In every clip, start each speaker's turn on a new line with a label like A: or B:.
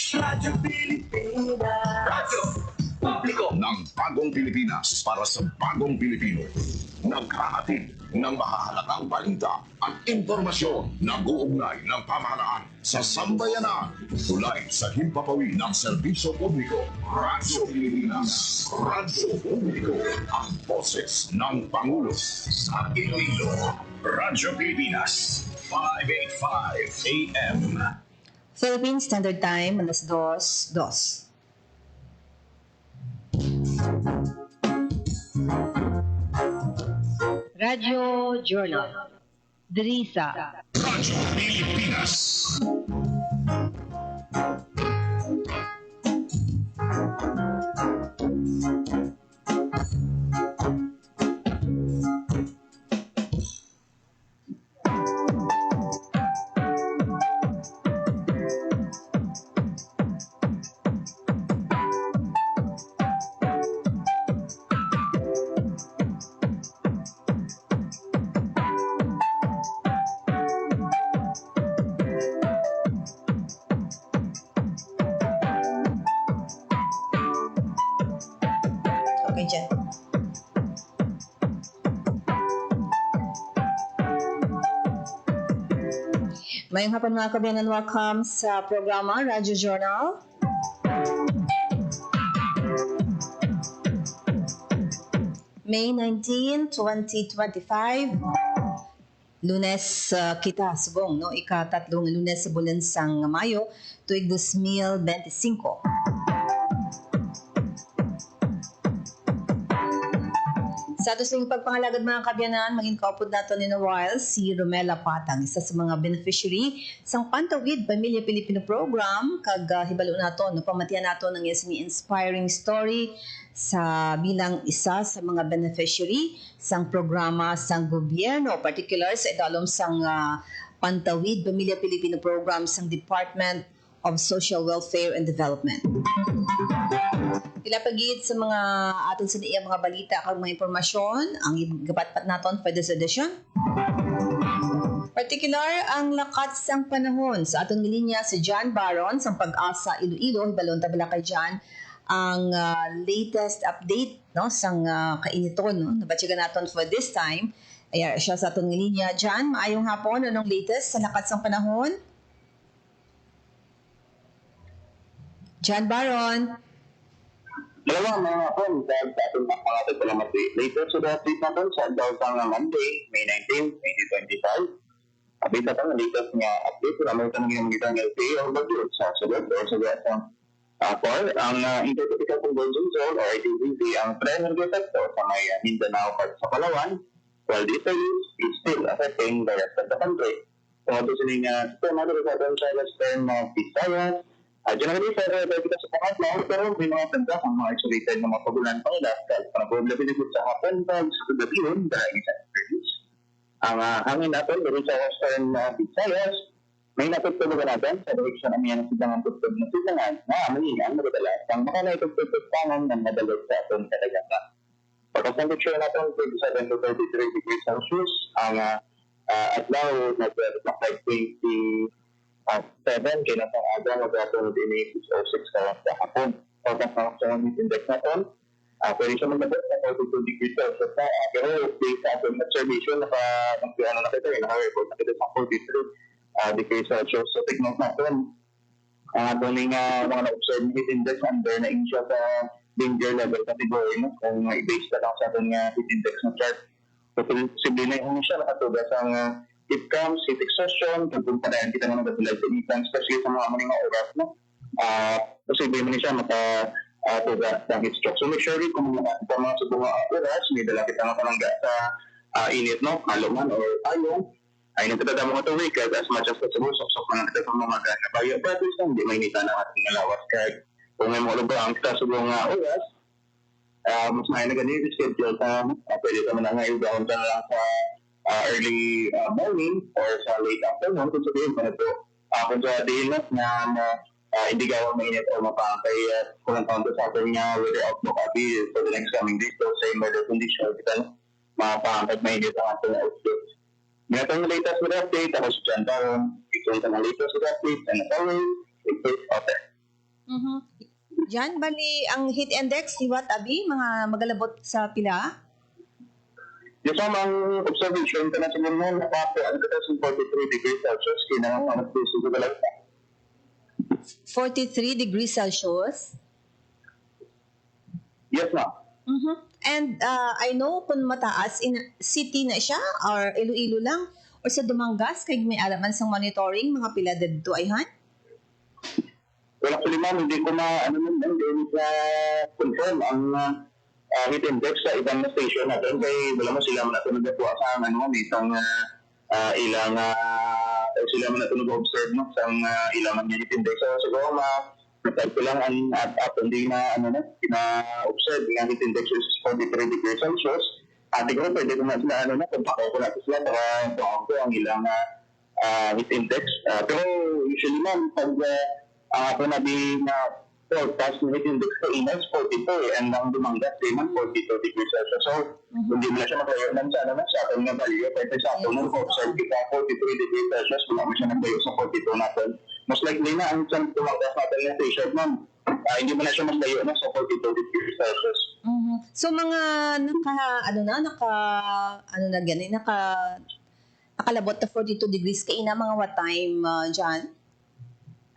A: Radyo Pilipinas.
B: Radyo Publiko ng Bagong Pilipinas para sa Bagong Pilipino. Naghahatid ng mahahalagang balita at impormasyon na uugnay ng pamahalaan sa sambayanan. Tulay sa himpapawid ng serbisyo publiko. Radyo Pilipinas. Radyo Publiko. Ang boses ng Pangulo sa Iloilo. Radyo Pilipinas. 585 AM.
C: Philippine Standard Time, alas 2:02. Radio Journal. Drisa.
B: Radyo Pilipinas.
C: Okay, dyan. Mayong hapon mga kabayan, welcome sa programa Radio Journal. May 19, 2025. Lunes kita subong, no? Ika-3 Lunes sa bulan sang Mayo, tuig 2025. Sa atos ng pagpangalagad mga kabyanan, maging kaupod nato ni Nawal si Romela Patang, isa sa mga beneficiary sang Pantawid Pamilya Pilipino Program. Hibalo nato, no, pamatian nato ng isang inspiring story sa bilang isa sa mga beneficiary sang programa sang gobyerno, particular sa idalom sang Pantawid Pamilya Pilipino Program sang Department of Social Welfare and Development. Ilapagid sa mga aton sa iya mga balita kag mga impormasyon ang gapat-pat naton for this edition. Particular ang lakat sang panahon sa aton linya si John Baron sang Pag-asa Iloilo. Hibalon tabala kay John ang latest update, no, sang kainiton, no, nabatsigan naton for this time. Ay siya sa aton linya. John, maayong hapon, anong latest sa lakat sang panahon? John Baron.
D: Dalawang mga hapon dahil sa ating pangatid ko naman later sa update natin sa daw sa Monday, May 19, 2025. Update natin ang latest nga update ko naman ito ng gitang LPA o budget sa sagot o sa gasang for ang Intertropical Convergence Zone or ITVZ ang trend effecto sa may Mindanao part sa Palawan, while the effect is still affecting the rest of the country. Kung ito siling sistema ito sa ating sa western Visayas, generally, pero kita sa pangatlo, pero may mga tanda kung mga isolated na mga pagulan pang ilas dahil problem pinigod sa hapon pag sa kagabiyon dahil sa interviews. Ang hangin natin, dahil sa western Visayas, may natutulugan natin sa direksyon ng mga sidangan tutulog na sidangan na amalingan na madalas ang baka na itutulog ng madalas sa ating kadagatan. Pagka-temperature natin, 27 to 33 degrees Celsius, ang adlaw na 20 7, kaya sa aga, mag-atong din 606 kawan sa hapon. Pagkas sa index natin, pwede siya magbabot sa 42 degrees Celsius na. Pero based sa ating observation, naka-report na kita sa 43 degrees Celsius. So, tignan natin, ang ating mga na-observe heat index under na siya sa danger level category, no? Kung i-base na lang sa ating heat index na chart. So, posible na yung siya nakatugas ang heat comes, heat exhaustion, kung padayan kita naman nagatulag sa itan, especially sa mga mga oras, no? Posible mo siya tugas ng heat stroke. So make sure kung mga sa mga oras, may dala kita nga palangga sa init, no? Halungan or ayong. Ay nang kita mo ito week, as much as possible, so kung kita sa mga gana bayo, but at least hindi may nita na ating alawas. Kaya kung may mga ang kita sa mga oras, mas may naganit schedule ka, pwede ka man nga i-down ka lang sa early morning or sa late afternoon kung sabihin ko na ito kung sa day na hindi gawa mainit o mapakay kung ang taon sa ating weather outlook for the next coming days, so same weather condition kita mapakay mainit ang ating outlook. May itong latest weather update, ako si John Baron, ito ang latest weather update, and as always, it's out there.
C: Mhm. Jan, bali ang heat index, liwat abi, mga magalabot sa pila?
D: Yes, ma'am, ang observation ka na siguro mo, nakakuhaan ka sa 43 degrees Celsius, kinangapangat po sa Galata.
C: 43 degrees Celsius.
D: Yes, ma'am.
C: Mhm. And I know kung mataas, in city na siya or Iloilo lang or sa Dumangas, kay may alaman sa monitoring, mga pila dito ay han?
D: Well, actually, ma'am, hindi ko hindi ko confirm ang heat index sa ibang station natin kaya wala mo sila natin nagkakuha sa isang ilang sila mo natin nag-observe no, sa ilang heat index. So, siguro type ko lang at hindi na na-observe ng heat index is 43 degrees Celsius. Siguro pwede ko na sila kumpako ko natin sila para ito ang ilang heat index. Pero usually, ma'am, pag ako na forecast ng heat index sa Inas, 42 and ang Dumangas, naman 42 degrees Celsius. So, hindi mo na siya magayon ng sa ating nga value. Kasi sa ating nung observe kita 43 degrees Celsius, wala mo siya nagayo sa 42 natin. Most likely na, ang isang Dumangas natin yung t-shirt, ma'am, hindi mo na siya magayo na sa 42 degrees Celsius.
C: Mhm. So mga nakalabot na 42 degrees kaina mga what time, Jan?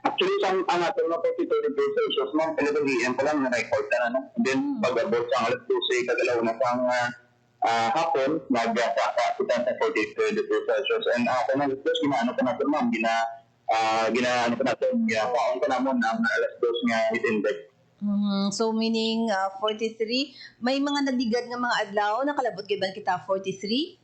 D: Actually, ang ating na 42 degrees Celsius, ma'am, pinag-iiyan ko lang na-record na. And then, pag-abot sa alas 12, kagalaw na pang hapon, nag-saka kita sa 42 degrees Celsius. And ako na alas 12, ginaano ko natin, ma'am, ginaano ko natin, ginapaon ko naman ang alas 12 nga heat index.
C: So meaning 43, may mga naligad nga mga adlaw, nakalabot kay ban kita 43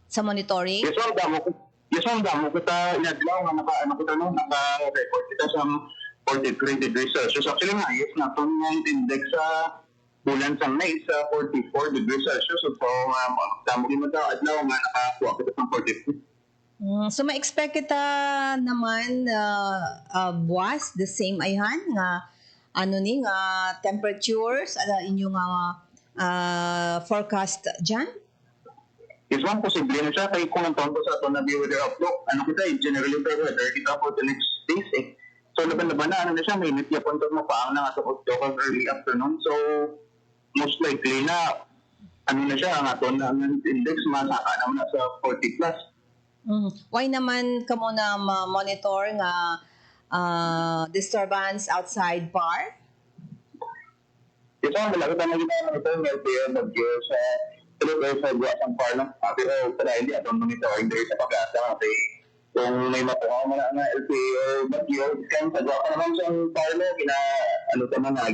C: sa monitoring?
D: Yes, ma'am, damo kita inadlaw nga naka-record kita sa 43 degrees Celsius. Actually nga, yes, natong heat index sa bulan sa May sa 44 degrees Celsius. So, damo din mo ta adlaw nga nakakuha kita sa 43.
C: So ma-expect kita naman buwas the same ayhan nga nga temperatures inyong forecast dyan?
D: Yes, ma'am, posible na siya. Kaya kung nagtaon ko sa ito na weather outlook, generally weather kita for the next days So, laban-laban na, na siya, may init niya punto mo pa na sa October early afternoon. So, most likely na, na siya, ang aton na index, masaka naman na sa 40 plus.
C: Why naman ka mo na monitor nga disturbance outside bar?
D: Yes, ma'am, malaki tayo na ginamonitor ng LPO, bagyo sa sa buwas ang par lang. Pero pala hindi atong monitoring there sa pag-asa kasi kung may makuha mo na LPO bagyo, iskan sa buwas ka naman sa par mo,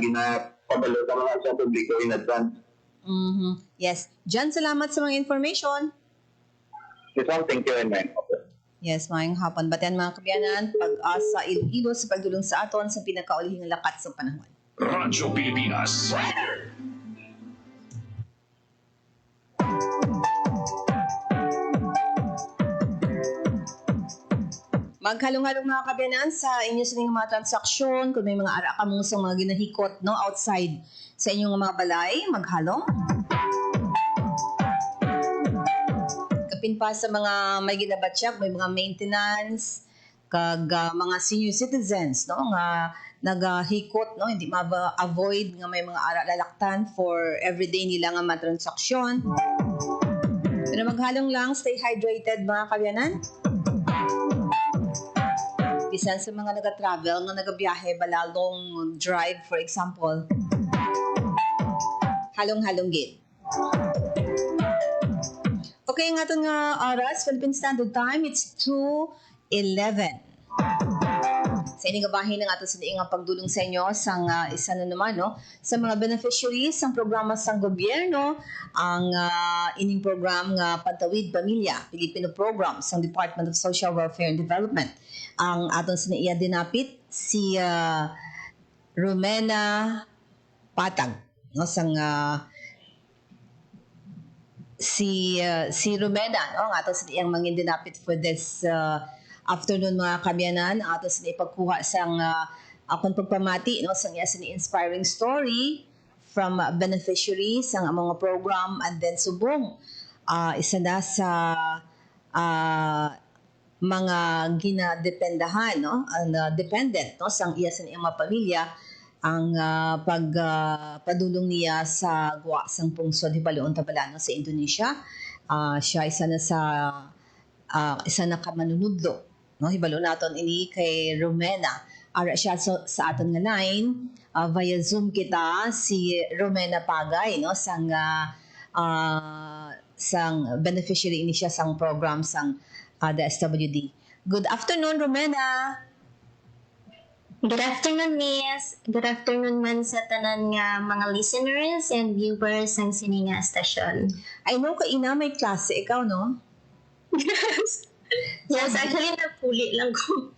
D: ginapabalo ka naman sa publiko in advance.
C: Yes. Jan, salamat sa mga information.
D: Yes, ma'am, thank you and ma'am.
C: Yes, maayong hapon. Batian mga kabiyanan, pag-asa Iloilo sa pagdulong sa aton sa pinakaulihing lakat sa panahon.
B: Radyo Pilipinas.
C: Maghalong-halong mga kabiyanan sa inyo sa inyong mga transaksyon, kung may mga ara ka mo sa mga ginahikot outside sa inyong mga balay, maghalong. Kapin pa sa mga may ginabatsyag, may mga maintenance, kag mga senior citizens nga naghikot hindi ma-avoid nga may mga ara lalaktan for everyday nila nga mga transaksyon. Pero maghalong lang, stay hydrated mga kabiyanan. Bisan sa mga nag-travel, nga nag-biyahe, balalong drive, for example, halong-halong gid. Okay, nga itong oras, Philippine Standard Time, it's 2:11. Sa inyong gabahin ng ato sa nga pagdulong sa inyo sa isa na naman, sa mga beneficiaries ng programa sa gobyerno, ang ining program nga Pantawid Pamilya, Pilipino program sa Department of Social Welfare and Development. Ang aton sa iya dinapit, si Romena Patag. Si Romena, ang aton sa iyang mangin dinapit for this afternoon mga kabyanan, ang ato sa ipagkuha sang akong pagpamati sa iya sa inspiring story from beneficiaries ang mga program and then subong isa na sa mga ginadependahan, no? Ang dependent, no? Sang iya sa iyang mga pamilya ang padulong niya sa guwa sang pungsod Hibaloon Tabalano sa Indonesia. Siya isa na ka manunudlo, no? Hibalo naton ini kay Romena. Ara siya sa aton nga line via Zoom kita si Romena Pagay, no? Sang beneficiary ini siya sang program sang the SWD. Good afternoon, Romena.
E: Good afternoon, Miss. Good afternoon man sa tanan nga mga listeners and viewers ng Sininga Stasyon.
C: I know ka ina may klase ikaw, no?
E: Yes, actually napuli lang ko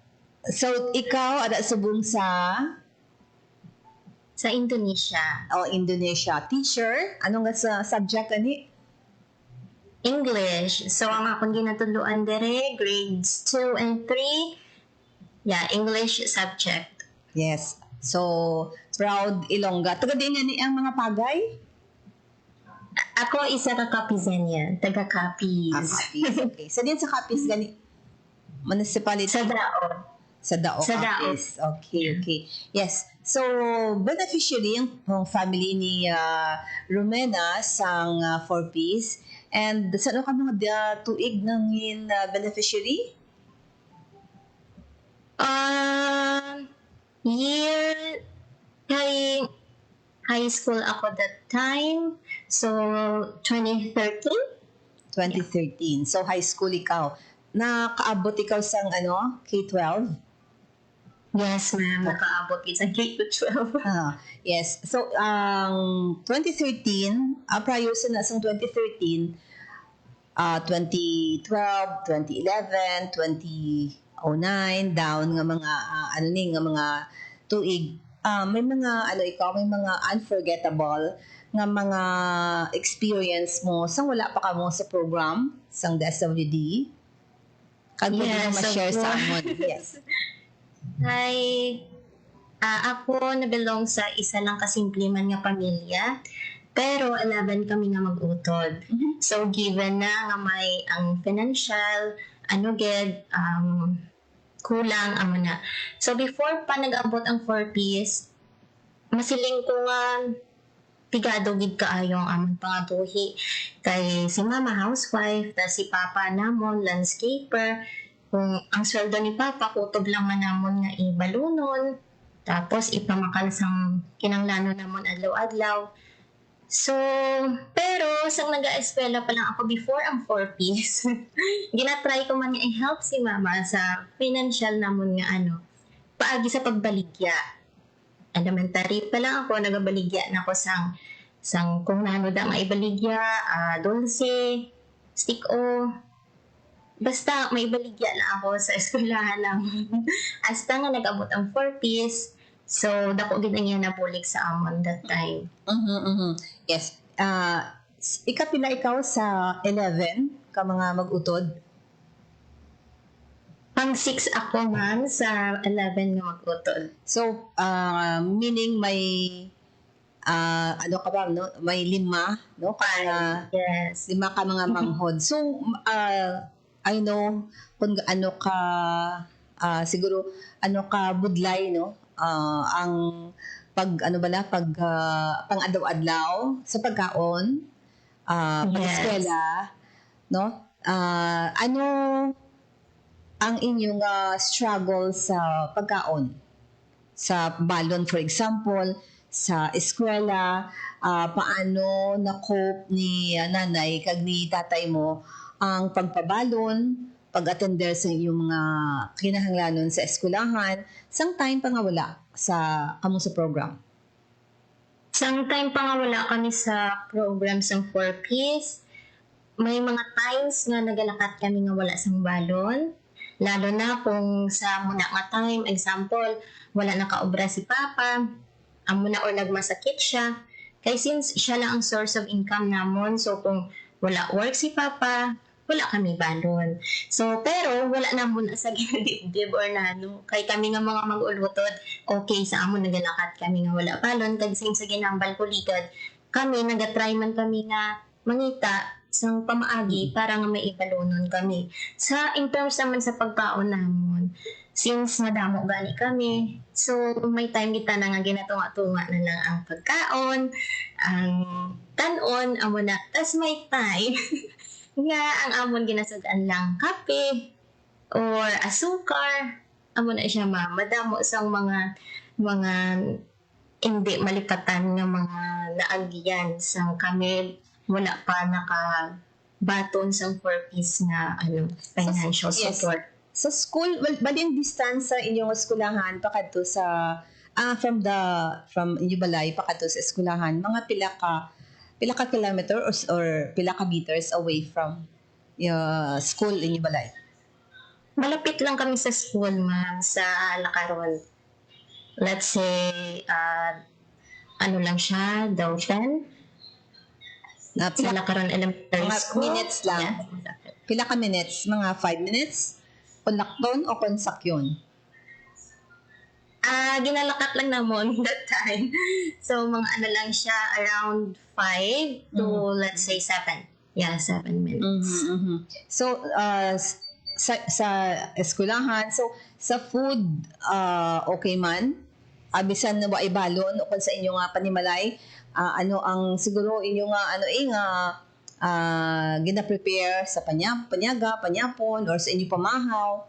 C: So ikaw ada subong sa
E: sa Indonesia.
C: Indonesia. Teacher, anong nga sa subject ani?
E: English. So ang akong ginatuluan dere, grades 2 and 3. Yeah, English subject.
C: Yes. So, proud Ilongga. Taga din ni ang mga Pagay?
E: Ako isa ka Kapizenya, taga Capiz.
C: Capiz. Okay. Sa din sa Capiz gani municipality
E: Sa Daon.
C: sa Dao.
E: Sa Dao.
C: Capiz. Okay. Yes. So, beneficiary ang family ni Romena sang 4Ps. And sa ano ka mga tuig ng beneficiary?
E: Year high school ako that time. So 2013.
C: 2013. So, high school ikaw. Nakaabot ikaw sang K-12?
E: Yes, ma'am. Nakaabot yun sa K-12.
C: Yes. So, 2013, prior sa nasang 2013, 2012, 2011, 2009, down nga mga, nga mga tuig. May mga, may mga unforgettable nga mga experience mo sang wala pa ka mo sa program, sang DSWD. Kag pwede
E: Yes,
C: mo ma-share
E: of
C: sa
E: course.
C: amon. Yes.
E: Ako na-belong sa isa lang kasimple man nga pamilya. Pero 11 kami nga mag-utod. So given na nga may ang financial, kulang amo na. So before pa nag-abot ang 4Ps, masiling ko nga pigado gid kaayo ang amon pangatuhi kay si mama housewife ta si papa namon landscaper. Kung ang sweldo ni papa kutob lang man namon nga ibalunon tapos ipamakal sang kinanglano namon adlaw-adlaw. So, pero sang nag-eskwela pa lang ako before ang 4Ps, ginatry ko man nga i-help si mama sa financial namon nga paagi sa pagbaligya. Elementary pa lang ako, nagabaligya na ako sang kung nano da nga ibaligya, dulce, stick-o. Basta may ibaligya na ako sa eskwelahan lang. Hasta nga nag-abot ang 4Ps, so dako gid ang nabulig sa amon that time.
C: Yes. Ikapila ikaw sa 11 ka mga mag-utod?
E: Pang 6 ako man sa 11 nga mag-utod.
C: So, meaning may ka ba, no? May 5, no? Kaya
E: Yes.
C: 5 ka mga manghod. So, I know kung ano ka siguro ka budlay, no? Ang pang adlaw-adlaw sa pagkaon, pag-eskwela, no? Ano ang inyong struggle sa pagkaon? Sa balon, for example, sa eskwela, paano na-cope ni nanay kag ni tatay mo ang pagpabalon, pag-attender sa iyong mga kinahanglanon sa eskwelahan, sang time pa nga wala kamo sa program?
E: Sang time pa nga wala kami sa program sa 4Ps, may mga times nga nagalakat kami nga wala sang balon. Lalo na kung sa muna nga time, example, wala nakaobra si papa, muna or nagmasakit siya. Kaya since siya lang ang source of income namon, so kung wala work si papa, wala kami balon. So, pero wala na muna sa ginadibdib or nano. Kaya kami nga mga mag-ulutod, okay, sa amon nagalakat kami nga wala balon. Kaya sa ginambal kulikad, kami nagatry man kami nga mangita sang pamaagi para nga may ibalunon kami. In terms naman sa pagkaon namon, since madamo gani kami, so may time kita na nga ginatunga-tunga na lang ang pagkaon, ang kanon, amo na. Tas may time nga ang amon ginasudan lang kape or asukar, amo na siya madamo sang mga hindi malipatan nga mga naagyan sang kami wala pa nakabaton sang purpose nga financial
C: Yes.
E: support.
C: Sa school, bali ang distance sa inyong eskulahan pakadto sa from inyong balay pakadto sa eskulahan, mga pila ka kilometer or pila ka meters away from your school inyong balay?
E: Malapit lang kami sa school, ma'am, sa Lakaron. Let's say, lang siya, Dauphin.
C: Na
E: Sa Lakaron Elementary
C: mga
E: School.
C: minutes lang.
E: Yeah.
C: Pila ka minutes? Mga 5 minutes? Konlakton o konsakyon?
E: Ginalakat lang namon that time. So, mga lang siya, around 5 to, let's say, 7. Yeah, 7 minutes.
C: So, sa eskulahan, so sa food, okay man? Bisan na ba ibalon o kung sa inyo nga panimalay, ano ang siguro inyo nga gina-prepare sa panyaga, panyapon, or sa inyo pamahaw?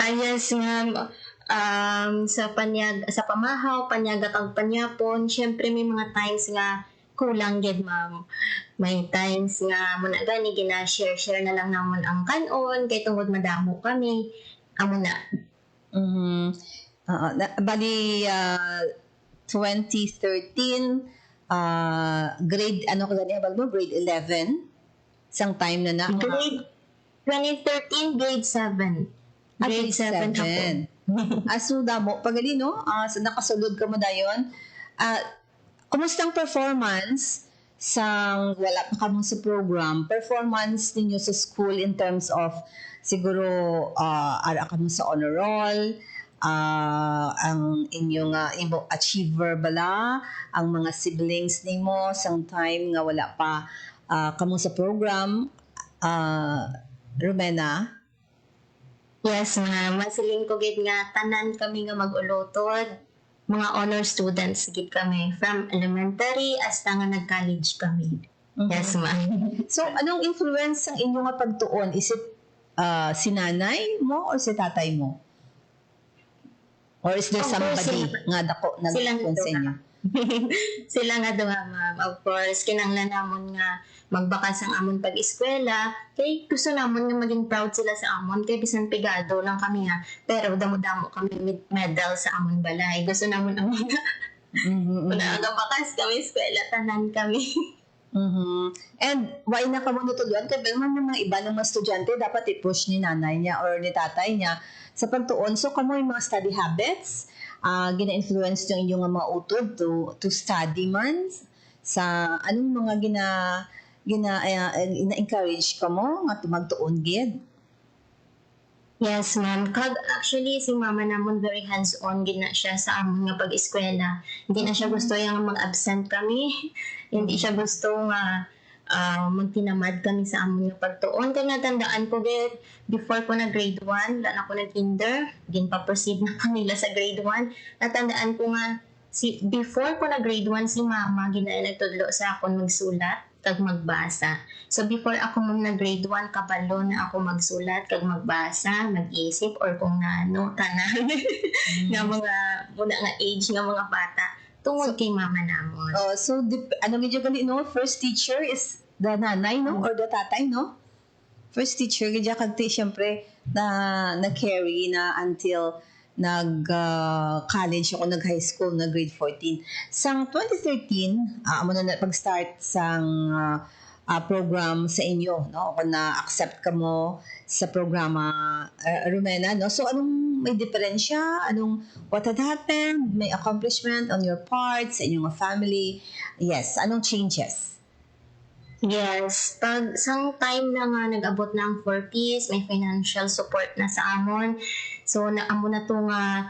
E: Yes, ma'am. Sa pamahaw, panyaga kag panyapon, syempre may mga times nga kulang gid, ma'am. May times nga muna gani gina-share na lang namon ang kanon kay tungod madamo kami. Amo na.
C: Bali 2013 grade ano ka gani mo, grade 11 isang time na
E: Grade 2013, grade 7. Grade 7 ako.
C: Aso damo pagali no, nakasulod ka mo dayon. Kumustang performance sang wala pa kamo sa program, performance ninyo sa school in terms of siguro ara ka mo sa honor roll, ang inyong achiever bala, ang mga siblings nimo sang time nga wala pa kamo sa program, Romena?
E: Yes, ma'am. Masiling ko gid nga tanan kami nga mag-ulotod. Mga honor students gid kami from elementary hasta nga nag-college kami. Yes, ma'am.
C: So, anong influence ang inyong nga pagtuon? Is it si nanay mo or si tatay mo? Or is there
E: Of course,
C: somebody nga dako nag-influence sa inyo?
E: Sila nga daw, ma'am. Of course, kinanglan namon nga magbakas ang amon pag-eskwela. Kay gusto namon nga maging proud sila sa amon. Kay bisan pigado lang kami nga. Pero damo-damo kami with medal sa amon balay. Gusto namon amon nga. Hanggang bakas kami eskwela, tanan kami.
C: And why na ka mo natuluan? Kaya man yung mga iba ng mga estudyante dapat i-push ni nanay niya or ni tatay niya sa pagtuon. So, kamo yung mga study habits, gina-influence yung inyong mga utod to study man sa anong mga gina-encourage ka mo nga magtuon gid?
E: Yes, ma'am. Actually, si mama namon very hands-on gid na siya sa amon nga pag-eskwela. Hindi na siya gusto yung mag-absent kami. Hindi siya gusto nga magtinamad kami sa amon nga pagtuon. Kaya natandaan ko gid, before ko na grade 1, na ako nag-kinder, pa-proceed na ko nila sa grade 1. Natandaan ko nga, before ko na grade 1, si mama nagtudlo sa akon magsulat kag magbasa. So before ako na grade 1, kabalo na ako magsulat kag magbasa, mag-isip or kung tanan nga mga muna nga age nga mga bata tungod kay mama namon.
C: So ano medyo gali no, first teacher is the nanay no or the tatay no? First teacher gid kag syempre na carry na until nag-college ako, nag-high school, nag-grade 14. Sang 2013, amo na pag-start sang program sa inyo, no? Kung na-accept ka mo sa programa, Romena, no? So, anong may diferensya? What had happened? May accomplishment on your part, sa inyong family? Yes, anong changes?
E: Yes, pag sang time na nga nag-abot na ang 4Ps, may financial support na sa amon. So, amo na to nga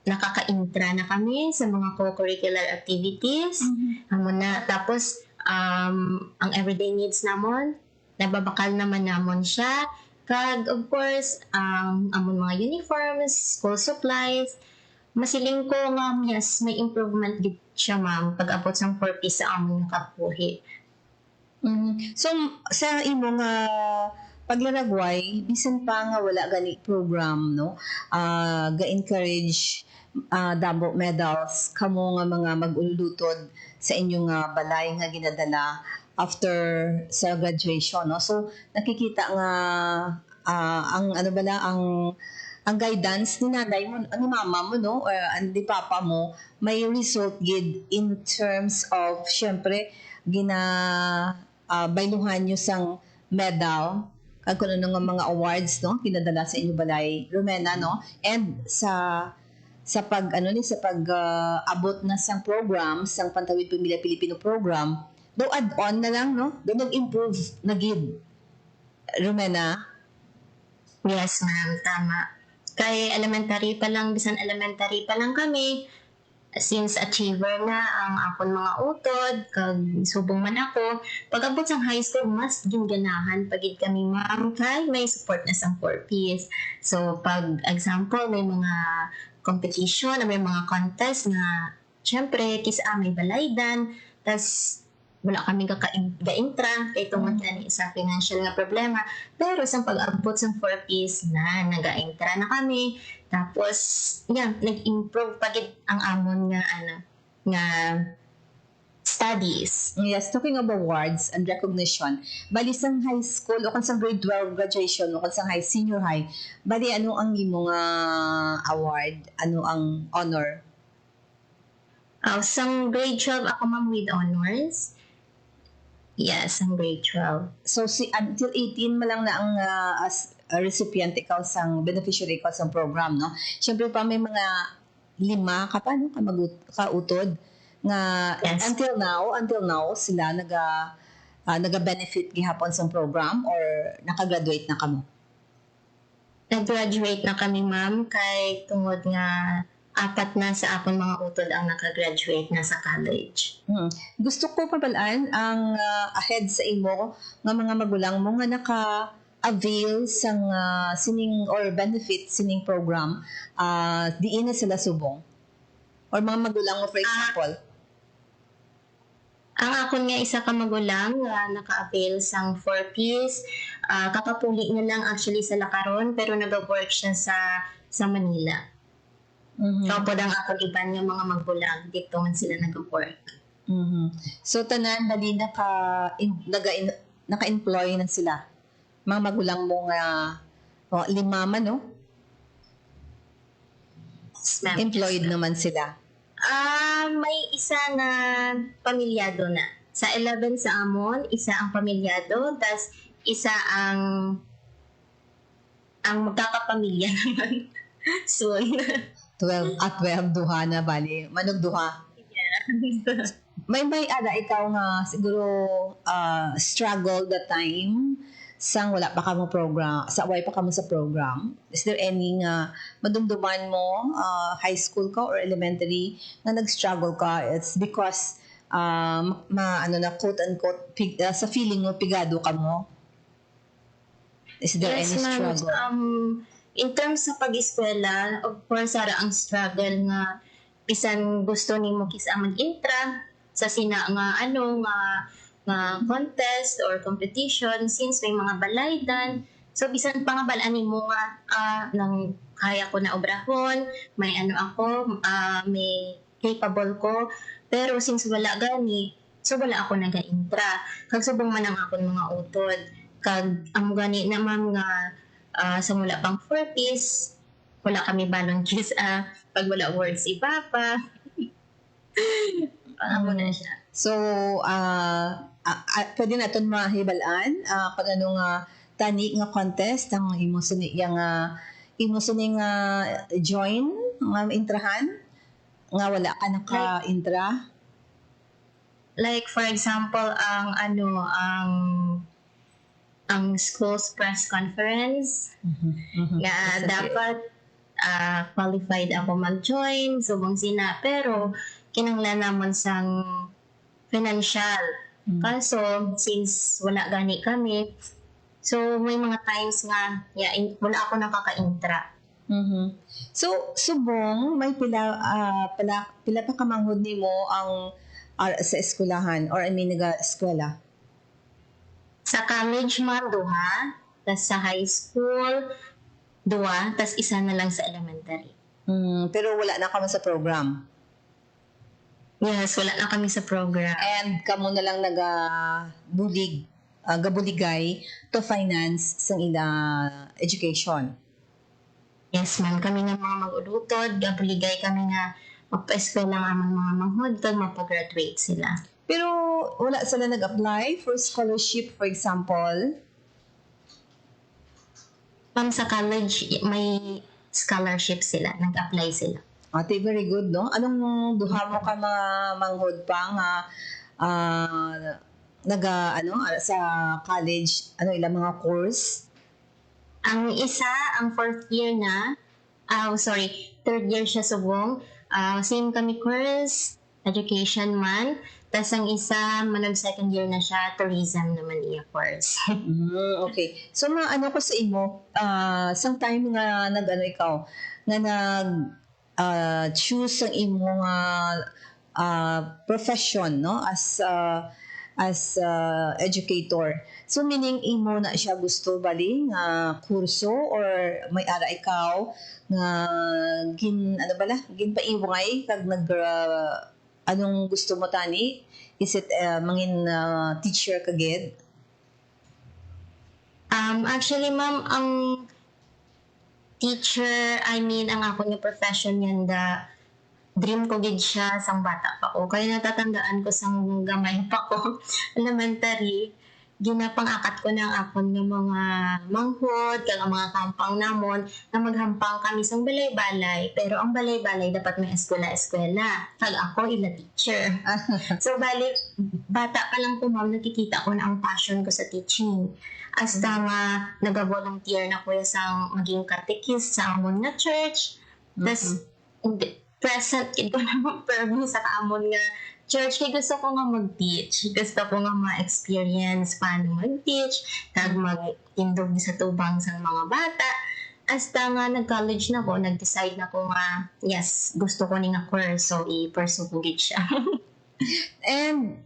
E: nakaka-intra na kami sa mga co-curricular activities. Amo na. Tapos, ang everyday needs namon, nababakal naman namon siya. Kag of course, amon mga uniforms, school supplies, masiling ko nga yes, may improvement gid siya ma'am pag abot sang 4 piece sa amon nakabuhi.
C: So, sa imo nga paglalagway, bisan pa nga wala gani program, no? Ga-encourage dabo medals kamo nga mga mag-ulutod sa inyong balay nga ginadala after sa graduation, no? So, nakikita nga ang ano bala ang guidance ni nanay mo, ni mama mo, no, or ni papa mo, may result gid in terms of, syempre, bailuhan nyo sang medal, kag kuno nga mga awards, no, kinadala sa inyo balay, Romena, no, and sa pag abot na sang program, sang Pantawid Pamilya Pilipino program, do add-on na lang, no, do nag-improve na gid, Romena.
E: Yes ma'am, tama. Kay bisan elementary pa lang kami, since achiever na ang akon mga utod, kag subong man ako, pag abot sang high school, mas ginganahan pagid kami ma'am, kay may support na sang 4Ps. So, pag example, may mga competition, may mga contest na, syempre, may balaydan, tas wala kami ga-intra, kay tungod kani sa financial nga problema. Pero sa pag-abot sa 4Ps na, naga-intra na kami. Tapos, nag-improve pagid ang amon nga studies.
C: Yes, talking of awards and recognition, bali sang high school o sang grade 12 graduation o sang senior high, bali ano ang imong award, ano ang honor?
E: Sang grade 12 ako ma'am with honors. Yes, ang grade 12.
C: So until 18 mo lang na ang as a recipient ikaw sang beneficiary ikaw sang program, no? Syempre pa may mga 5 ka pa, no, kautod nga
E: Yes.
C: until now sila naga-benefit gihapon sang program or nakagraduate na kamo.
E: Nag-graduate na kami ma'am, kay tungod nga 4 na sa akong mga utod ang nakagraduate na sa college.
C: Gusto ko pabalaan ang ahead sa imo nga mga magulang mo nga naka-avail sang sining or benefit sining program, diin na sila subong or mga magulang mo, for example.
E: Ang akon nga isa ka magulang nga naka-avail sang 4Ps, kakapuli na lang actually sa Lakaron, pero nag-work siya sa Manila. Kapod ang akong iban yung mga magulang, dito man sila nag-work.
C: So tanan bali naka-employ na sila. Mga magulang mo nga 5 man, no?
E: Yes, ma'am.
C: Employed naman sila.
E: May isa na pamilyado na. Sa 11 sa amon, isa ang pamilyado, tas isa ang magkakapamilya naman soon.
C: 12 duha na bali. Manog duha. May ada ikaw nga siguro struggle the time sang wala pa kamo program, sa way pa kamo sa program. Is there any nga madumduman mo, high school ka or elementary, na nag-struggle ka? It's because quote unquote sa feeling mo pigado ka mo? Is there
E: Yes,
C: any
E: ma'am.
C: struggle?
E: In terms sa pag-eskwela, of course, ara ang struggle nga bisan gusto nimo kisa mag-intra sa nga contest or competition, since may mga balaydan. So bisan pa nga balaan nimo nga nang kaya ko na obrahon, may may capable ko, pero since wala gani, so wala ako naga-intra. Kag subong man ang akon mga utod, kag ang gani na ma'am nga sa mula pang 4Ps, wala kami volunteers pag wala words si Papa. Ano na siya.
C: So, pwede natin mahibalaan kung ano nga tani nga contest ang imo sini nga join nga intrahan nga wala ka naka-intra.
E: Like for example, ang school's press conference, nga dapat qualified ako mag-join, subong sina, pero kinanglan namon sang financial. Kaso, since wala gani kami, so may mga times nga, wala ako nakaka-intra.
C: So, subong, may pila pa kamanghod nimo ang sa eskwelahan or I mean naga-eskwela?
E: Sa college man, 2, tas sa high school, 2, tas isa na lang sa elementary.
C: Pero wala na kamo sa program.
E: Yes, wala na kami sa program.
C: And kamo na lang gabuligay to finance sang ila education.
E: Yes, ma'am. Kami nga mga mag-ulutod, gabuligay kami nga magpa-eskwela ang amang mga manghod kag mapagraduate sila.
C: Pero wala sila nag-apply for scholarship, for example?
E: Ma'am, sa college, may scholarship sila. Nag-apply sila.
C: Ate, very good, no? Anong duha mo ka mga manghod pa nga sa college, ilang mga course?
E: Ang isa, ang 4th year na, third year siya subong. Same kami course, education man. Tapos ang isa, manag 2nd year na siya, tourism naman iya course.
C: Okay. So, ko sa imo, sang time nga ikaw, nga choose ang imo profession, no? As educator. So, meaning imo na siya gusto bali nga kurso or may ara ikaw nga ginpaiway kag anong gusto mo tani? Is it mangin teacher kagid?
E: Actually, ma'am, ang teacher, ang ako nga profession yan, dream ko gid siya sang bata pa ko. Kaya natatandaan ko sang gamay pa ko, elementary, ginapang-akat ko ng akon ng mga manghod, kag ang mga kampang namon, na maghampang kami sang balay-balay. Pero ang balay-balay dapat may eskwela-eskwela. Kag ako, ila teacher. So, bata pa lang po, ma'am, nakikita ko na ang passion ko sa teaching. Hasta nga, nag-volunteer na ko sa maging catechist sa amon nga church. Tapos, present kid ko na mag-permi sa amon nga church. Kaya gusto ko nga mag-teach. Gusto ko nga ma-experience paano mag-teach. Kag mag-tindog sa tubang sa mga bata. Hasta nga, nag-college na ko, nag-decide na ko nga, yes, gusto ko ni nga course. So, i-pursue ko gid siya.
C: And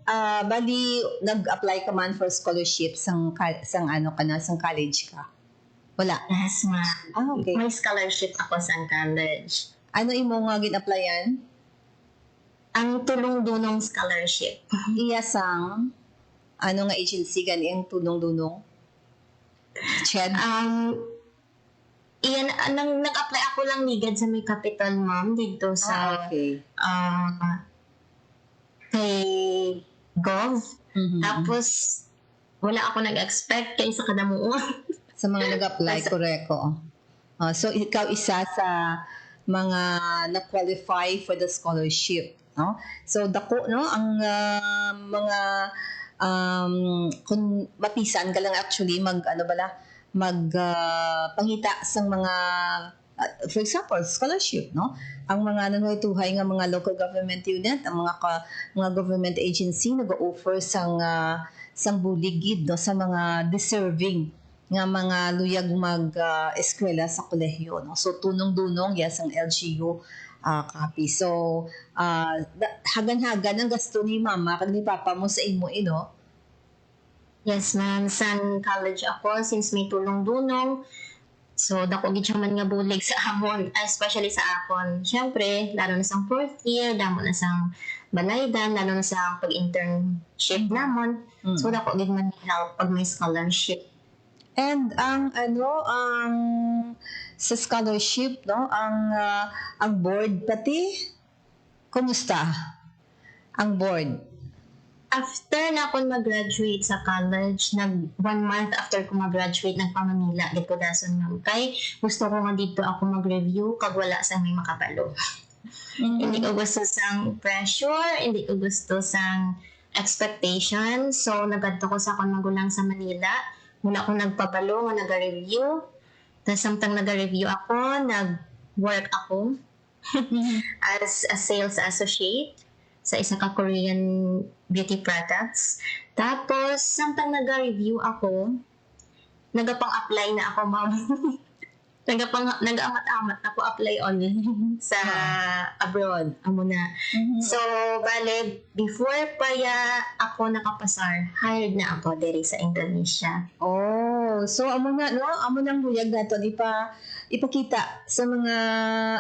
C: bali nag-apply ka man for scholarship sang college ka? Wala.
E: Yes, ma'am.
C: Okay.
E: May scholarship ako sa college.
C: Ano imo nga gin-applyan?
E: Ang tulong-dunong scholarship.
C: Iya sang nga agency gani ang tulong-dunong? Ched?
E: Iyan, nag-apply ako lang nigad sa may capital, ma'am, dito sa
C: okay.
E: Kay Gov.
C: Mm-hmm.
E: Tapos, wala ako nag-expect kay sa kadamuon.
C: Sa mga nag-apply, koreko. So, ikaw isa sa mga na-qualify for the scholarship. No? So, dako, no? Ang mga, kung mapisan ka lang actually, pangita sa mga, for example, scholarship, no? Ang mga nanutuhay nga mga local government unit, ang mga government agency nag-offer sang buligid, no, sa mga deserving nga mga luyag eskwela sa kolehiyo, no. So tunong-dunong yes ang LGU copy. So hagan-hagan ang gasto ni mama kag ni papa mo sa imo no.
E: Yes, ma'am. Sa college ako, since may tulong-dunong, so, dako gid siya man nga bulig sa amon, especially sa akon. Siyempre, lalo na sa 4th year, damo na sa balaydan, lalo na sa pag-internship namon. So, dako gid man help pag may scholarship.
C: And ang sa scholarship, no, ang board pati, kumusta? Ang board?
E: After na ako mag-graduate sa college, 1 month after ko mag-graduate, nagpamanila, dito dason ma'am. Kay gusto ko nga dito ako mag-review, kag wala sa may makabalo. Hindi ko gusto sang pressure, hindi ko gusto sang expectation. So, nagadto ko sa akong magulang sa Manila. Muna ako nagpabalo, nga nag-review. Tapos samtang nag-review ako, nag-work ako as a sales associate. sa isa ka Korean beauty products. Tapos, samtang nag-review ako, nagapang-apply na ako, ma'am. Nag-amat-amat ako apply online sa abroad. Amo na. So, bale, before pa ako nakapasar, hired na ako diri sa Indonesia.
C: Oh, so amo na no, amo nang luyag naton ipakita sa mga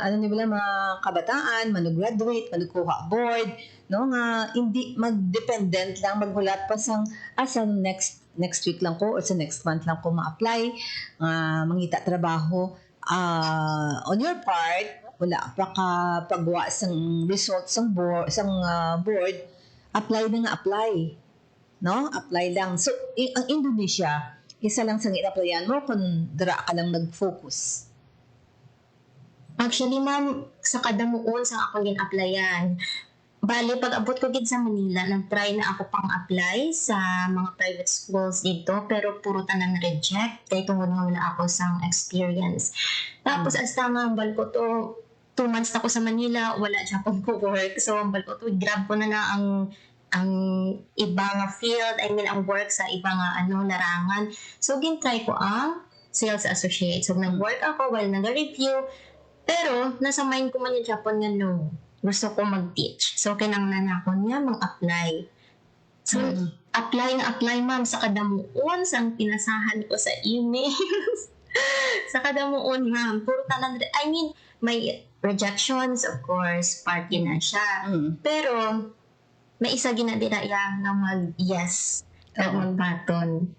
C: ano ni bala mga kabataan, graduate, manukuha board, no nga hindi mag-dependent lang maghulat pa sang sa next week lang ko or sa next month lang ko ma-apply, mangita trabaho. On your part, wala pa ka pagwa sang results sang board, apply na nga apply. No? Apply lang. So, ang Indonesia, isa lang sang in-applyan mo kung dara ka lang nag-focus.
E: Actually, ma'am, sa kadamuon sa ako gin-applyan. Bale, pag abot ko gid sa Manila, nag-try na ako pang-apply sa mga private schools dito, pero puro tanan reject. Kaya tungod nga wala ako sang experience. Tapos, hasta nga, bal ko to, 2 months na ako sa Manila, wala siya pang work. So, bal ko to, grab ko na ang ibang field, ang work sa ibang larangan. So, gintry ko ang sales associate. So, nag-work ako while nag-review, pero nasa mind ko man yung Japan nga no. Gusto ko mag-teach. So, kinanglan ako niya mag-apply. So, apply, ma'am, sa kadamuon, sang pinasahan ko sa emails. Sa kadamuon, ma'am, puro tanan, may rejections, of course, party na siya. Pero, may isa ginadira ya nga mag-yes, at mag-button.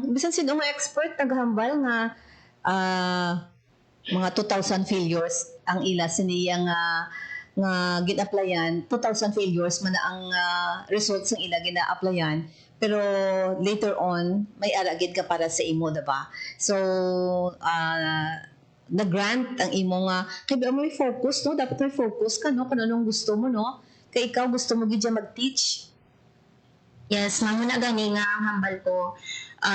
C: Bisan sino nga expert, naghambal nga mga 2,000 failures ang ila siniya nga gin-applyan, 2,000 failures man ang results ng ila gina-applyan, pero later on may aragid ka para sa imo, diba? So na-grant ang imo nga kay may focus, no? Dapat may focus ka, no, kung anong gusto mo, no? Kay ikaw gusto mo gid mag-teach.
E: Yes, mamo na gani nga ang hambal ko.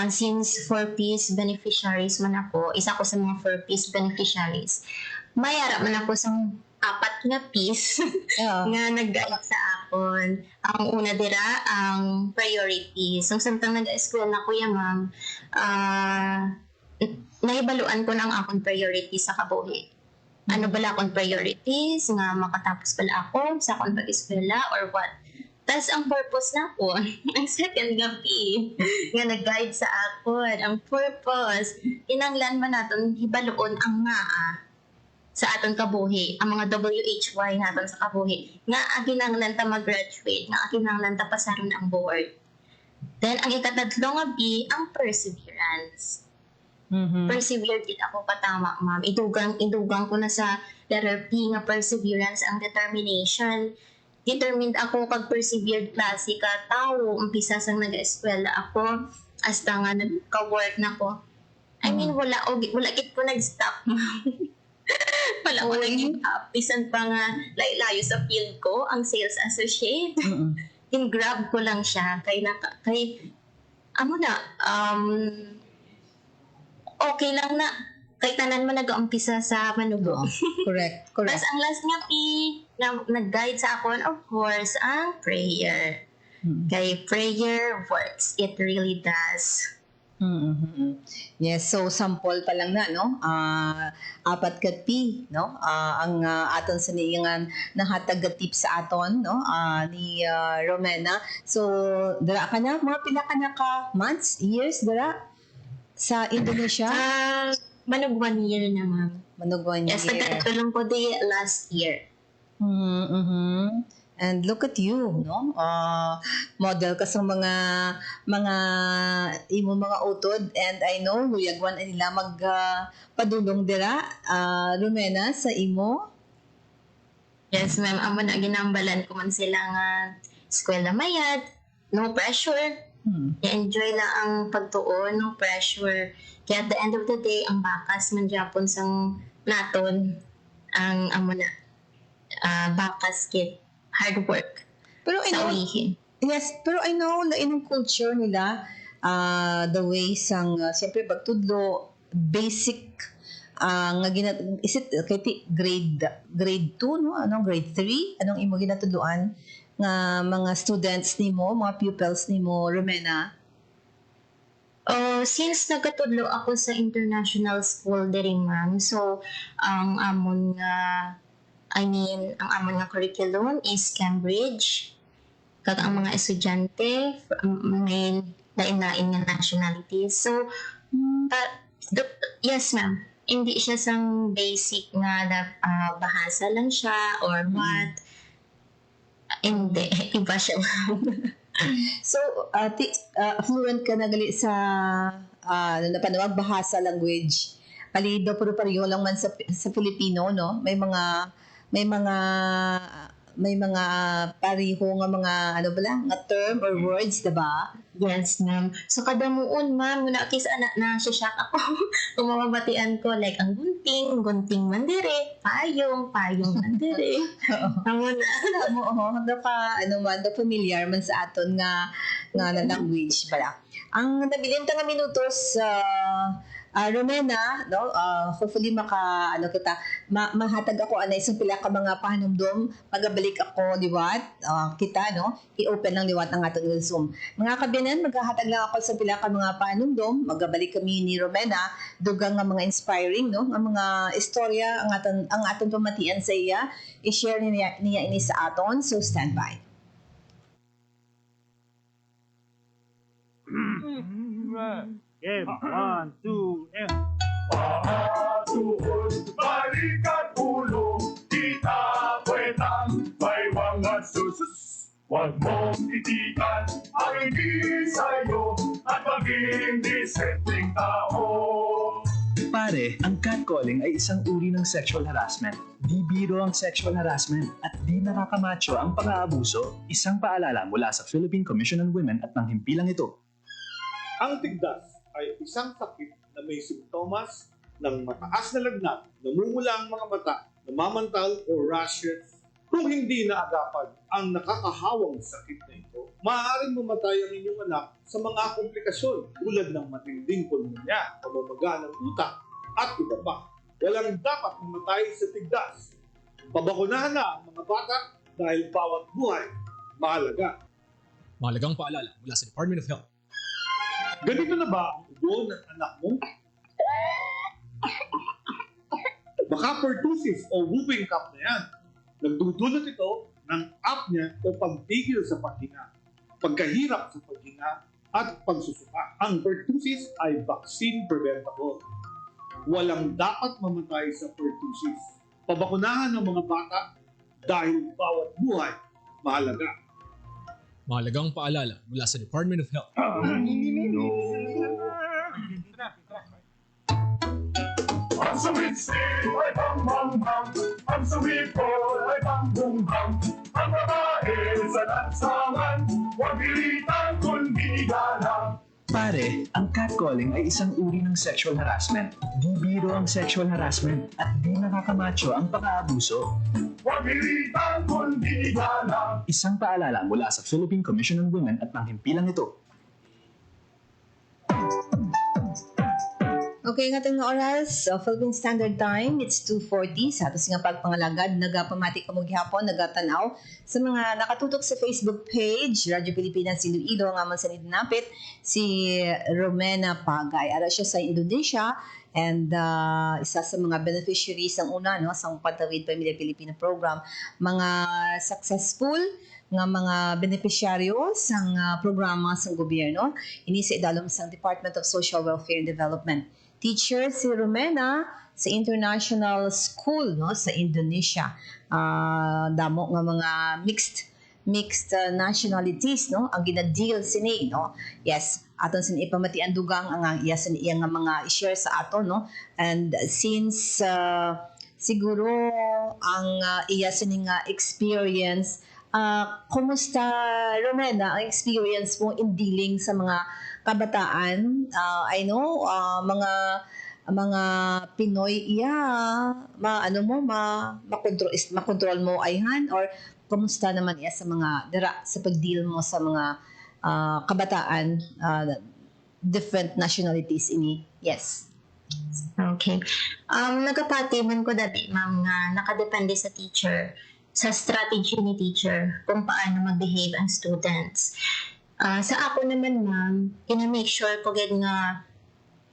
E: Since 4Ps beneficiaries man ako, isa ko sa mga 4Ps beneficiaries, may ara man ako sa 4 nga Ps nga nag-guide sa akon. Ang una dira, ang priority. So, samtang nag-eskwela na ko yan, ma'am, nahibaluan ko ng akong priority sa kabuhi. Ano bala akong priorities, nga makatapos pala ako sa akong pag-eskwela or what. Tapos ang purpose na po, ang second gabi, nga nag-guide sa akon, ang purpose, inanglan man natin, hibaluon ang nga sa aton kabuhi, ang mga WHY natin sa kabuhi, nga aginanglan ta mag-graduate, nga aginanglan ta pasaron ang board. Then, ang ikatatlo nga B, ang perseverance. Persevere gid ako patama, ma'am. Idugang ko na sa letter P nga perseverance, ang determination. Determined ako kag persevered klase ka tao. Umpisa sang nag-eskwela ako hasta nga nagka-work na ko. Wala gid ko nag-stop, ma'am. Wala ko nag-stop. Bisan pa nga layo sa field ko, ang sales associate. In-grab ko lang siya okay lang na kay tanan man nag-umpisa sa manugo.
C: Correct.
E: Tapos ang last nga na nag-guide sa akon, of course, ang prayer. Kay prayer works. It really does.
C: Yes, so sample pa lang na, no? 4 ka P, no? Ang aton sa niingan nahatag ga tips sa aton, no? Ni Romena. So, dara ka na, mga pila ka na ka months, years, dara sa Indonesia?
E: Manog 1 year na, ma'am.
C: Manog 1 year.
E: Yes, nagkatulong ko di last year.
C: And look at you, no? Model ka sa mga imo mga utod, and I know luyagwan nila padulong dira, Romena, sa imo.
E: Yes, ma'am. Amo na ginambalan ko man sila nga eskwela mayad, no pressure. I-enjoy lang ang pagtuon, no pressure. Kaya at the end of the day, ang bakas man Japon sang naton, ang bakas kit hard work.
C: Pero I know, yes, pero I know lain ang culture nila, the way sang siyempre pagtudlo, basic nga is it grade 2 no, anong grade 3, anong imo ginatudloan nga mga students nimo, mga pupils nimo, Romena?
E: Since nagkatudlo ako sa international school diri ma'am, so ang amon nga ang amon nga curriculum is Cambridge. Kag ang mga estudyante may lain-lain nga nationalities. So yes ma'am, hindi siya sang basic nga bahasa lang siya or what. Hindi, iba siya ma'am.
C: So, fluent ka na gali sa napanawag bahasa language. Palido pero pareho lang man sa Filipino, no? May mga pareho nga mga ano ba lang, nga term or words, diba?
E: Yes, ma'am. So, kada muon, ma'am, muna kisa na shock ako. Kung mamabatian ko, like, ang gunting mandire, payong mandire. Amo na.
C: Da familiar man sa aton nga na language bala. Ang nabilin ta nga minutos Romena, no? Hopefully mahatag ako anay isang pila ka mga pahanumdom magabalik ako liwat kita, no? I-open lang liwat ang aton Zoom. Mga kabiyanan, maghahatag lang ako sa pila ka mga pahanumdom, magabalik kami ni Romena dugang nga mga inspiring, no? Ang mga istorya ang aton pamatian sa iya, i-share niya ini sa aton. So stand by.
A: Game, 1, 2, and...
B: Pahatuhod, balikat ulo, kita kwetang, may mga susus. Huwag mong itikan ang hindi sa'yo at maging disenteng tao.
F: Pare, ang catcalling ay isang uri ng sexual harassment. Di biro ang sexual harassment at di nakakamacho ang pang-aabuso. Isang paalala mula sa Philippine Commission on Women at ng himpilang ito.
A: Ang tigdas ay isang sakit na may simptomas ng mataas na lagnat, namumula ang mga mata, namamantal o rashes. Kung hindi naagapan ang nakakahawang sakit na ito, maaaring mamatay ang inyong anak sa mga komplikasyon tulad ng matinding pulmonya, pamamaga ng utak, at iba pa. Walang dapat mamatay sa tigdas. Pabakunahan na ang mga bata dahil bawat buhay mahalaga.
G: Mahalagang paalala mula sa Department of Health.
A: Ganito na ba ang ubo ng anak mo? Baka pertussis o whooping cough na yan. Nagdudulot ito ng apnea o pagtigil sa paghinga, pagkahirap sa paghinga, at pagsusuka. Ang pertussis ay vaccine preventable. Walang dapat mamatay sa pertussis. Pabakunahan ng mga bata dahil bawat buhay mahalaga.
G: Mahalagang paalala mula sa Department of Health.
B: Ang sawit-sip ay bang-bang-bang, ang sawit ko ay bang-bung-bang. Ang babae sa lansangan, huwag pilitan kundi galang.
F: Pare, ang catcalling ay isang uri ng sexual harassment. Di biro ang sexual harassment at di nakakamacho ang pang-aabuso.
B: Huwag pilitan kundi galang.
F: Isang paalala mula sa Philippine Commission on Women at ng himpilang ito.
C: Okay, nga itong oras, Philippine Standard Time, it's 2:40. Sa atos nga pagpangalagad, nagapamati ka mo gihapon, nagatanaw sa mga nakatutok sa Facebook page, Radyo Pilipinas Iloilo, nga man sa nidnapit, si Romena Pagay. Ara siya sa Indonesia, and isa sa mga beneficiaries ang una, no, sa Pantawid Pamilya Pilipina Program. Mga successful nga mga beneficiaryo sang programa sang gobyerno, ini sa idalom sang Department of Social Welfare and Development. Teacher si Romena sa International School, no, sa Indonesia. Damo nga mga mixed nationalities, no, ang gina-deal sini, no. Yes, aton sin ipamatian dugang ang iya sin iya nga mga i-share sa aton, no. And since siguro ang iya sini nga experience, kumusta, Romena, ang experience mo in dealing sa mga kabataan? I know mga Pinoy makontrol mo ayhan, or kumusta naman iya sa mga sa pag-deal mo sa mga kabataan, different nationalities ini? Yes.
E: Okay. Nagapatiman ko dati, ma'am, nga nakadepende sa teacher, sa strategy ni teacher, kung paano mag-behave ang students. Sa ako naman, ma'am, ina-make sure ko gid nga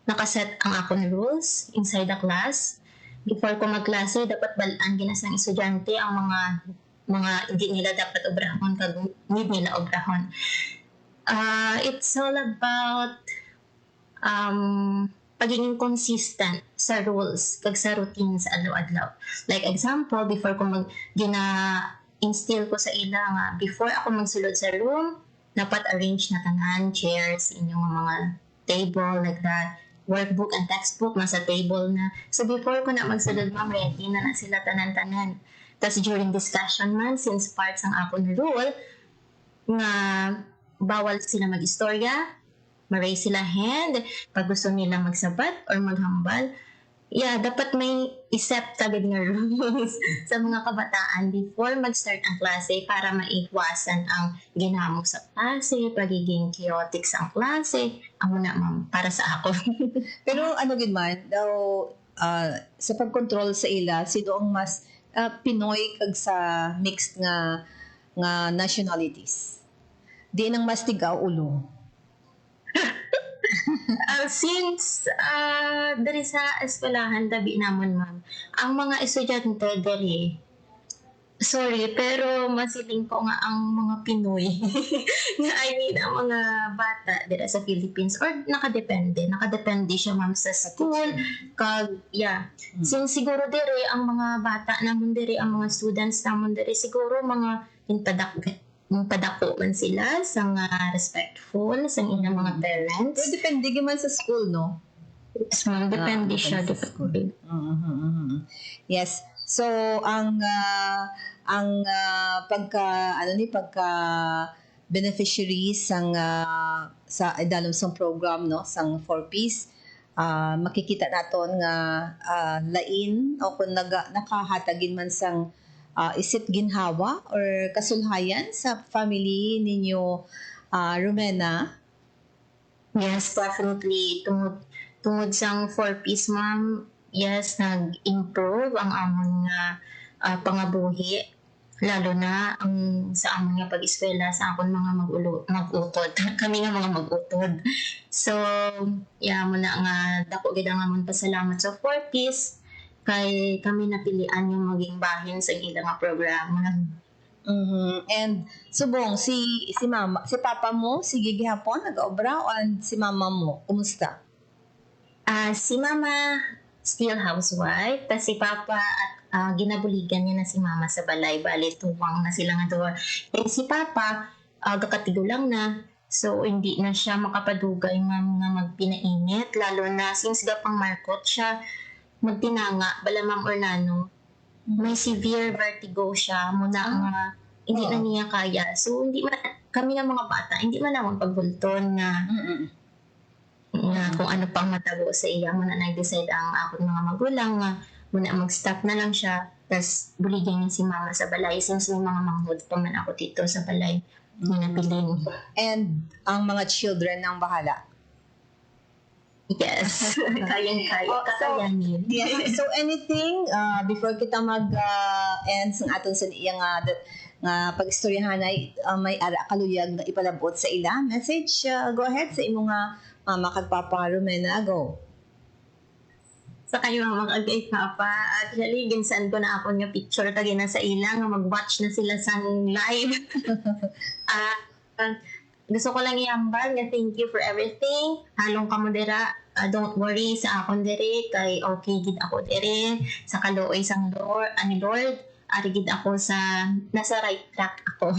E: nakaset ang akong rules inside the class. Before ko magklase, dapat balaan ginas ng estudyante ang mga hindi nila dapat obrahon kag need nila obrahon. It's all about pagiging consistent sa rules kag sa routine sa adlaw-adlaw. Like example, before ko gina-instill ko sa ila nga before ako magsulod sa room, dapat arrange na tanan chairs, inyong mga table like that. Workbook and textbook nasa table na. So before ko na magsulod, ma'am, ready na sila tanan-tanan. Tapos during discussion man, since parts ang ako na rule, nga bawal sila mag-istorya, ma-raise sila hand, pag gusto nila magsabat or maghambal, dapat may isep kagad nga rules sa mga kabataan before mag-start ang klase para maiwasan ang ginamok sa klase, pagiging chaotic sa ang klase. Ang muna, ma'am, para sa ako.
C: Pero ano gid man daw sa pag-control sa ila sino ang mas Pinoy kag sa mixed nga nationalities. Di nang mas tigaw ulo.
E: Since dari sa eskwelahan dabi namon, ma'am, ang mga estudyante dari, sorry, pero masiling ko nga ang mga Pinoy I mean ang mga bata dira sa Philippines or nakadepende siya, ma'am, sa school kag since siguro diri ang mga bata namon diri, ang mga students namon diri siguro mga padako man sila sa nga respectful sa ilang mga parents.
C: Pero depende man sa school, no?
E: Yes, ma'am, depende siya. Depende.
C: Yes. So ang pagka beneficiaries sa idalom sang program, no, sang 4Ps, makikita naton nga lain o kung nakahatagin man sang isip ginhawa or kasulhayan sa family ninyo, Romena.
E: Yes, definitely. Tungod sang 4Ps, ma'am, yes, nag-improve ang amon nga pangabuhi. Lalo na ang sa amon nga pag-eskwela sa akon mga mag-utod. Kami nga mga mag-utod. So, muna nga dako gid ang amon pasalamat sa 4Ps kay kami napilian yung maging bahin sa ilang nga programa.
C: And subong si mama, si papa mo sige gihapon nag-obra, and si mama mo kumusta?
E: Si mama still housewife, tas si papa at ginabuligan niya na si mama sa balay, bali tuwang na sila nga doon. Si papa gakatigo lang na, so hindi na siya makapadugay nga magpinainit, lalo na since gapang markot siya magtinanga, bala, Ma'am Orlano, may severe vertigo siya muna nga hindi na niya kaya. So hindi man kami nga mga bata, hindi man naman pagbulton nga kung ano pang matabo sa iya. Muna nag-decide ang akong mga magulang nga muna mag-stop na lang siya, tas buligyan niya si mama sa balay since may mga manghod pa man ako dito sa balay. Nabilin.
C: And ang mga children ang bahala.
E: Yes. Kakayanin.
C: Yes. So anything before kita mag-end sa aton sa iyang nga pag-istoryahan ay may ara kaluyag na ipalabot sa ila message, go ahead sa imo nga mama kag papa Romena, go.
E: Sa kayo mga kagay papa, actually ginsan ko na ako nga picture tagi na sa ila nga mag-watch na sila sa live. Gusto ko lang iambal nga thank you for everything. Halong ka mo dira. Don't worry sa akon diri kay okay gid ako diri sa kaluoy sang Lord, Lord, ari gid ako sa nasa right track ako.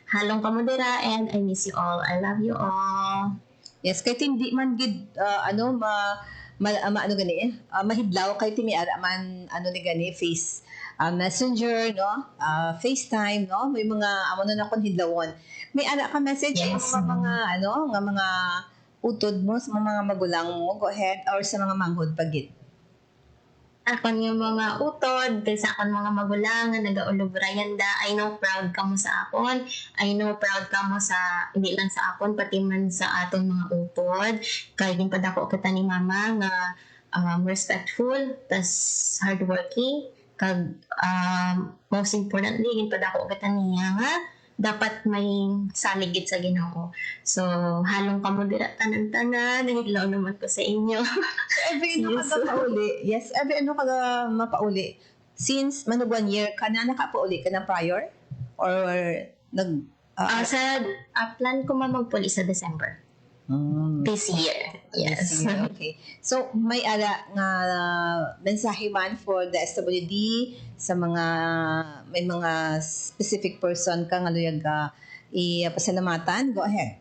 E: Halong ka mo dira and I miss you all. I love you all.
C: Yes, kay hindi man gid mahidlaw kay timi ara man ni gani face messenger, no, FaceTime, no, may mga amo na kon hidlawon. May ara ka message
E: Yes.
C: sa mga mga utod mo sa mga magulang mo, go ahead, or sa mga manghod pagit.
E: Akon yung mga utod, kay sa akon mga magulang nga nagaulog Rayanda, I know proud ka mo sa akon. I know proud ka mo sa, hindi lang sa akon, pati man sa aton mga utod. Kaya din padako kita ni mama nga respectful, tas hardworking, kag most importantly, yun pa ako agad niya nga, dapat may saligid sa Ginoo. So, halong kamo dira tanan-tanan, nahidlaw naman ko sa inyo.
C: Every ano ka pauli. Yes, every ano ka mapauli. Since manug 1 year ka na nakapauli ka na prior? Or nag...
E: Sa plan ko magpuli sa December. This year. Yes.
C: Okay. So, may ala nga mensahe man for the SWD sa mga may mga specific person ka nga luyag i-pasalamatan? Go ahead.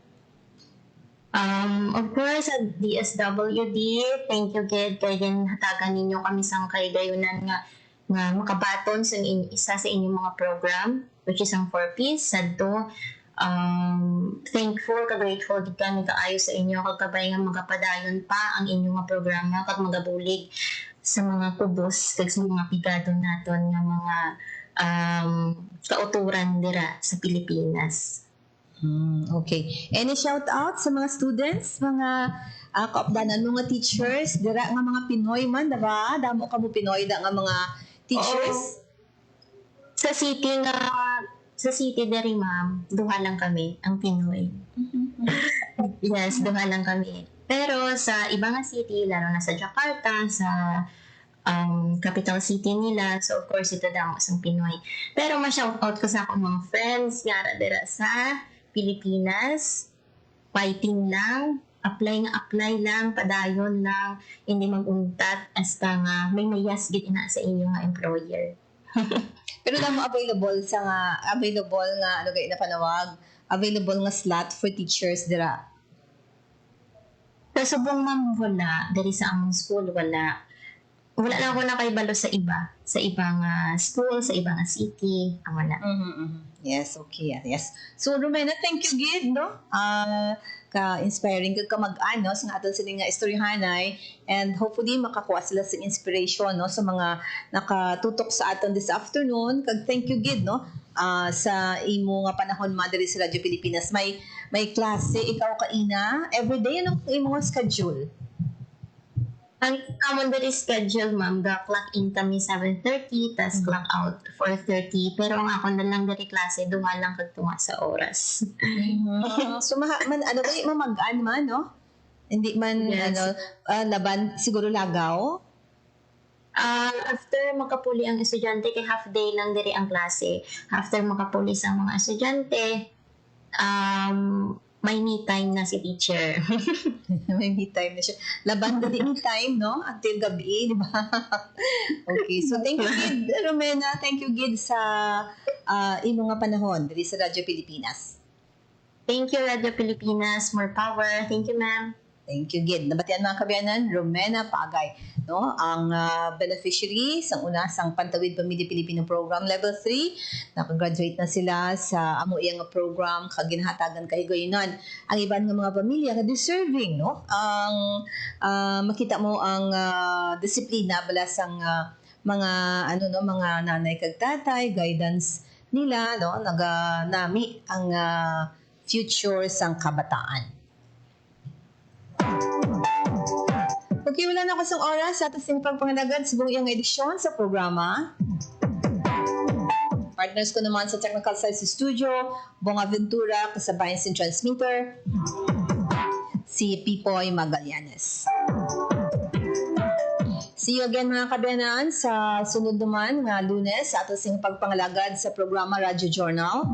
E: Of course, at DSWD, thank you, Ged, kaya din hatagan ninyo kami sang kaigayunan nga makabaton sa isa sa inyong mga program, which is ang 4Ps. Sadto, thankful, grateful gid kami kaayo sa inyo, kagkabay nga magapadayon pa ang inyong mga programa, kag magabulig sa mga kubos, kag sa mga pigado naton nga mga kauturan dira sa Pilipinas.
C: Okay. Any shout out sa mga students, mga kaupdanan, mga teachers, dira nga mga Pinoy man, diba? Damo ka mo Pinoy da nga mga teachers.
E: Sa city diri, ma'am, duha lang kami ang Pinoy. Yes, duha lang kami. Pero sa ibang city, lalo na sa Jakarta, sa capital city nila, so of course ito daw ang Pinoy. Pero ma-shoutout ko sa akong mga friends nga dira sa Pilipinas, fighting lang, apply lang, padayon lang, hindi mag-untat hasta nga may mayas gid ina sa inyo nga employer.
C: Pero damo available nga ano gay na panawag, available nga slot for teachers dira.
E: Sa subong ma'am wala, diri sa among school wala na ako nakaibalo sa ibang school, sa ibang city, wala.
C: Yes, okay. Yes. So, Romena, thank you, Gid, no? Ka-inspiring ka mag-ano sa aton sining nga istoryahanay, and hopefully makakuha sila sa inspiration, no, sa mga nakatutok sa aton this afternoon. Kag thank you, Gid, no? Sa imo nga panahon madiri sa Radyo Pilipinas. May klase ikaw kaina everyday anong imo nga schedule?
E: Ang common diri schedule, ma'am, clock in kami 7:30, tas clock out 4:30. Pero ang ako na lang diri klase, duha lang kag tunga sa oras.
C: So, mamagaan man, no? Hindi man,
E: Yes.
C: laban, siguro lagaw?
E: After makapuli ang estudyante, kay half day lang diri ang klase. After makapuli sa mga estudyante, may me time na si teacher.
C: May me time na siya. Laban na din time, no? Until gabi, di ba? Okay. So, thank you, Gid, Romena. Thank you, Gid, sa imo nga panahon diri sa Radyo Pilipinas.
E: Thank you, Radio Pilipinas. More power. Thank you, ma'am.
C: Thank you, Gid. Nabatian mga kabayanan, Romena Pagay, no? Ang beneficiary sang una sang Pantawid Pamilya Pilipino Program Level 3. Nakagraduate na sila sa amo iyang program kag ginhatagan kay gayunan. Ang iban nga mga pamilya nga deserving, no? Ang makita mo ang disiplina bala sang mga nanay kag tatay, guidance nila, no? Nami ang future sang kabataan. Okay, wala na kasing oras sa ating pagpangalagad sa buong iyang edisyon sa programa. Partners ko naman sa technical side sa studio, Bonaventura, kasabayan si transmitter, si Pipoy Magallanes. See you again mga kabayanan sa sunod naman nga Lunes sa ating pagpangalagad sa programa Radyo Journal.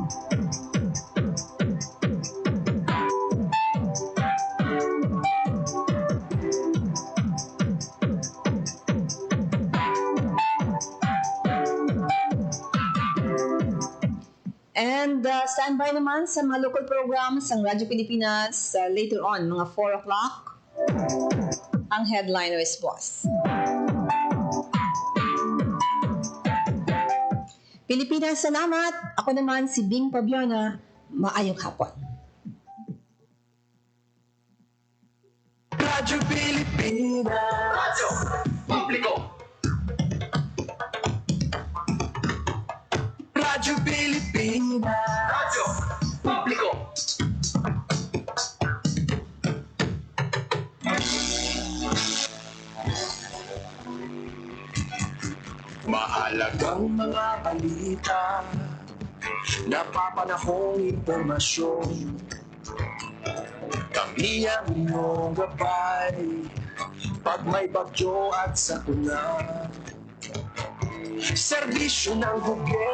C: And stand by naman sa mga local programs ng Radyo Pilipinas later on, mga 4 o'clock. Ang headliner is Boss. Pilipinas, salamat. Ako naman si Bing Pabiona. Maayong hapon.
F: Radyo Pilipinas.
B: Radyo Publiko.
F: Radyo Pilipinas.
B: Radyo Publiko.
F: ang mga balita, napapanahong impormasyon. Kami ang inyong gabay pag may bagyo at sakuna. Serbisyo ng gobyerno.